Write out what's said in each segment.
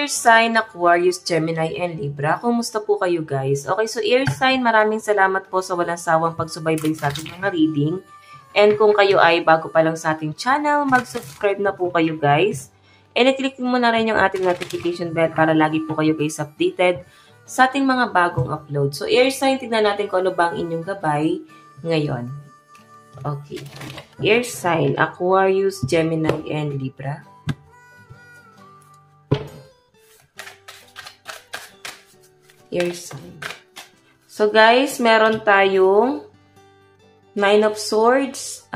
air sign Aquarius, Gemini, and Libra. Kumusta po kayo guys? Okay, so air sign, maraming salamat po sa walang sawang pagsubaybay sa ating mga reading. And kung kayo ay bago pa lang sa ating channel, mag-subscribe na po kayo guys. And i-click mo na rin yung ating notification bell para lagi po kayo guys updated sa ating mga bagong upload. So air sign, tignan natin kung ano ba ang inyong gabay ngayon. Okay. Air sign, Aquarius, Gemini, and Libra. Air sign. So guys, meron tayong Nine of Swords.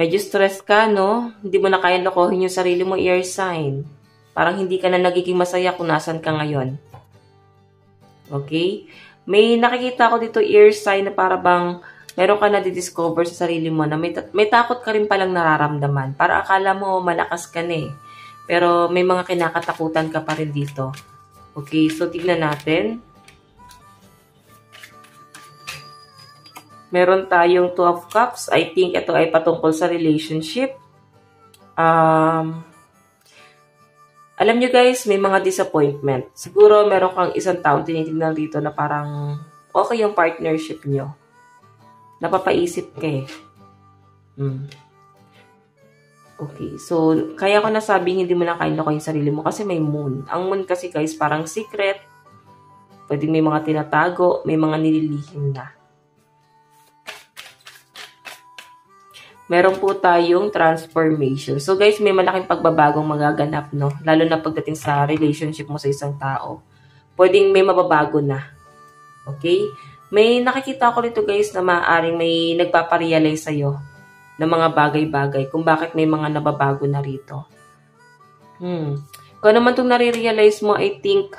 Medyo stress ka, no? Hindi mo na kaya lokohin yung sarili mo, air sign. Parang hindi ka na nagiging masaya kung nasan ka ngayon. Okay? May nakikita ko dito, air sign, na para bang meron ka na di-discover sa sarili mo na may takot ka rin palang nararamdaman. Para akala mo malakas ka na eh. Pero may mga kinakatakutan ka pa rin dito. Okay, so tignan natin. Meron tayong Two of Cups. I think ito ay patungkol sa relationship. Alam nyo guys, may mga disappointment. Siguro meron kang isang taong tinitignan dito na parang okay yung partnership nyo. Napapaisip ka eh. Okay, so kaya ko nasabing hindi mo na kaya lokohin yung sarili mo kasi may moon. Ang moon kasi guys parang secret. Pwedeng may mga tinatago, may mga nililihim na. Meron po tayong transformation. So guys, may malaking pagbabagong magaganap, no? Lalo na pagdating sa relationship mo sa isang tao. Pwedeng may mababago na. Okay? May nakikita ko dito guys na maaaring may nagpaparealize sa'yo ng mga bagay-bagay kung bakit may mga nababago na rito. Kung naman itong nare-realize mo, I think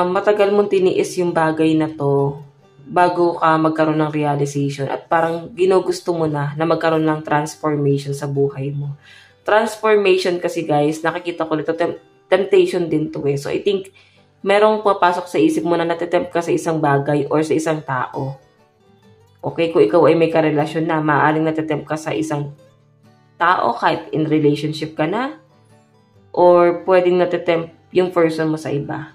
matagal mong tiniis yung bagay na to bago ka magkaroon ng realization at parang ginugusto mo na magkaroon ng transformation sa buhay mo. Transformation kasi guys, nakikita ko dito, temptation din to eh. So I think merong papasok sa isip mo na natitempt ka sa isang bagay or sa isang tao. Okay, kung ikaw ay may karelasyon na, maaaring natitempt ka sa isang tao kahit in relationship ka na, or pwedeng natitempt yung person mo sa iba.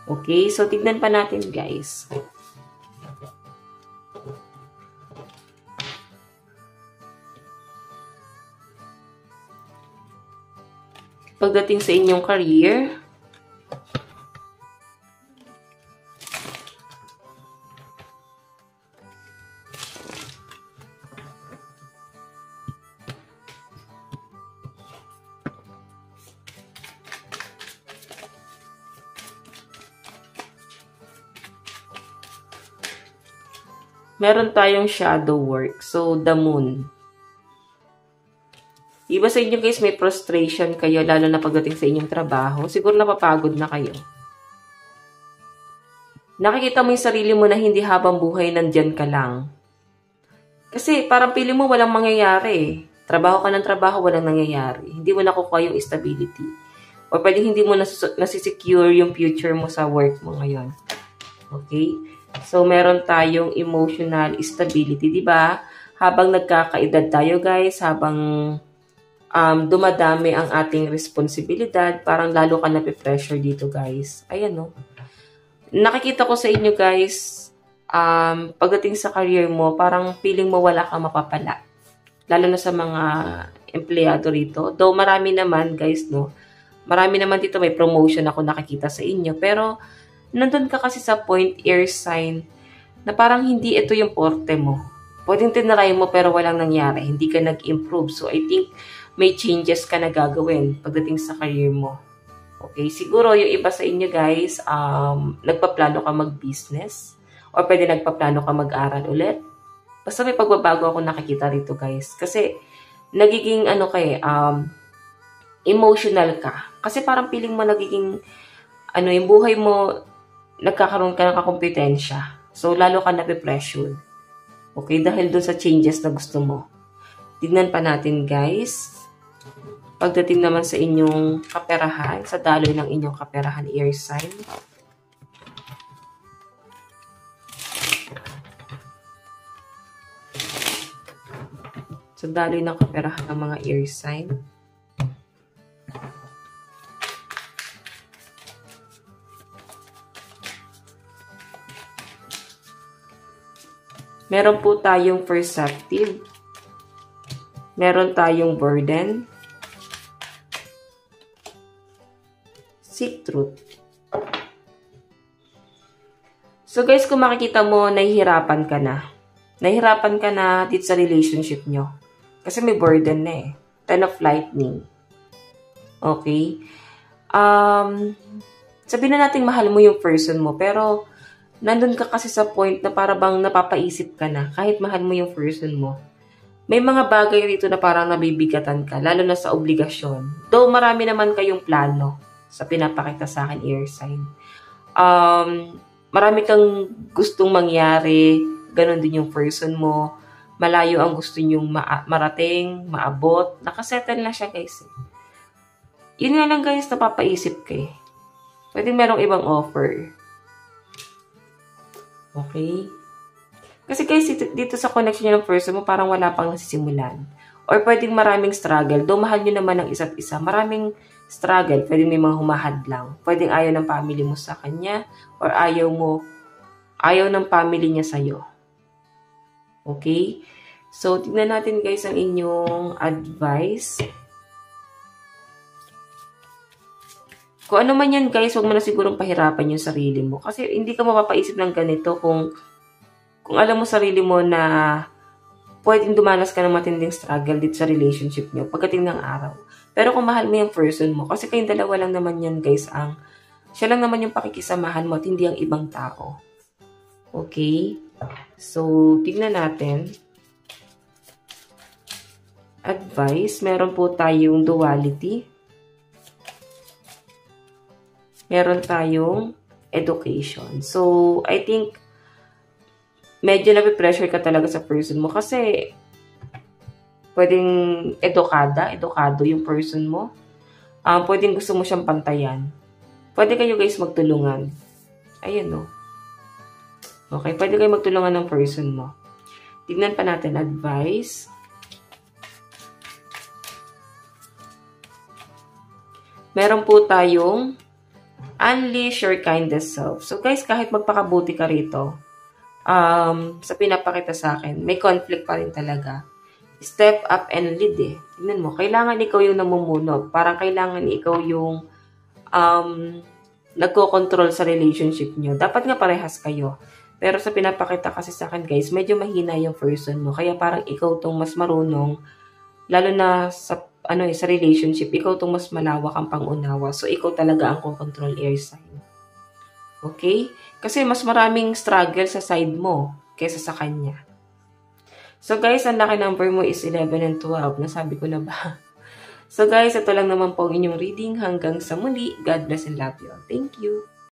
Okay, so tignan pa natin guys. Pagdating sa inyong career, meron tayong shadow work. So, the moon. Iba sa inyo guys, may frustration kayo, lalo na pagdating sa inyong trabaho. Siguro napapagod na kayo. Nakikita mo yung sarili mo na hindi habang buhay nandyan ka lang. Kasi parang pili mo walang mangyayari. Trabaho ka ng trabaho, walang nangyayari. Hindi mo nakukuha yung stability. O pwedeng hindi mo nasisecure yung future mo sa work mo ngayon. Okay? So, meron tayong emotional stability, di ba? Habang nagkakaedad tayo, guys, habang dumadami ang ating responsibilidad, parang lalo ka nape-pressure dito, guys. Ayan, no? Nakikita ko sa inyo, guys, pagdating sa career mo, parang feeling mo wala kang mapapala. Lalo na sa mga empleyado rito. Though marami naman, guys, no? Marami naman dito, may promotion ako nakikita sa inyo. Pero, nandun ka kasi sa point, air sign, na parang hindi ito yung forte mo. Pwedeng tinry mo pero walang nangyari. Hindi ka nag-improve. So, I think may changes ka na gagawin pagdating sa career mo. Okay? Siguro yung iba sa inyo guys, nagpaplano ka mag-business or pwede nagpaplano ka mag-aral ulit. Basta may pagbabago ako nakikita rito guys. Kasi nagiging emotional ka. Kasi parang feeling mo nagiging yung buhay mo nagkakaroon ka ng kakompetensya. So, lalo ka nape-pressure. Okay? Dahil doon sa changes na gusto mo. Tignan pa natin, guys. Pagdating naman sa inyong kaperahan, sa daloy ng inyong kaperahan, air sign. Sa daloy ng kaperahan ng mga air sign. Meron po tayong perceptive. Meron tayong burden. Seek truth. So guys, kung makikita mo, nahihirapan ka na. Nahihirapan ka na dito sa relationship nyo. Kasi may burden na eh. Ten of Lightning. Okay? Sabihin na natin mahal mo yung person mo, pero nandun ka kasi sa point na para bang napapaisip ka na kahit mahal mo yung person mo. May mga bagay rito na parang nabibigatan ka, lalo na sa obligasyon. Though marami naman kayong plano sa pinapakita sa akin, air sign. Marami kang gustong mangyari, ganun din yung person mo. Malayo ang gusto nyong marating, maabot. Nakasettle na siya guys. Yun nga lang guys, napapaisip ka eh. Pwede merong ibang offer. Okay? Kasi guys, dito sa connection nyo ng person mo, parang wala pang nasisimulan. Or pwedeng maraming struggle. Though mahal nyo naman ang isa't isa, maraming struggle. Pwedeng may mga humahadlang. Pwedeng ayaw ng family mo sa kanya. Or ayaw ng family niya sa'yo. Okay? So, tignan natin guys ang inyong advice. Kung ano man yan guys, huwag mo na sigurong pahirapan yung sarili mo. Kasi hindi ka mapapaisip ng ganito kung alam mo sarili mo na pwedeng dumanas ka ng matinding struggle dito sa relationship nyo pagdating ng araw. Pero kung mahal mo yung person mo, kasi kayong dalawa lang naman yan guys, siya lang naman yung pakikisamahan mo at hindi ang ibang tao. Okay? So, tignan natin. Advice, meron po tayong duality. Meron tayong education. So, I think medyo napipressure ka talaga sa person mo kasi pwedeng edukado yung person mo. Pwedeng gusto mo siyang pantayan. Pwede kayo guys magtulungan. Ayun no. Okay, pwede kayo magtulungan ng person mo. Tignan pa natin advice. Meron po tayong unleash your kindest self. So guys, kahit magpakabuti ka rito, sa pinapakita sa akin, may conflict pa rin talaga. Step up and lead eh. Tignan mo, kailangan ikaw yung namumuno. Parang kailangan ikaw yung nagko-control sa relationship nyo. Dapat nga parehas kayo. Pero sa pinapakita kasi sa akin guys, medyo mahina yung person mo. Kaya parang ikaw tong mas marunong, lalo na sa relationship, ikaw tong mas malawak ang pangunawa. So, ikaw talaga ang control air sign. Okay? Kasi mas maraming struggle sa side mo kaysa sa kanya. So guys, ang lucky number mo is 11 and 12. Nasabi ko na ba? So guys, ito lang naman po ang inyong reading. Hanggang sa muli. God bless and love you all. Thank you.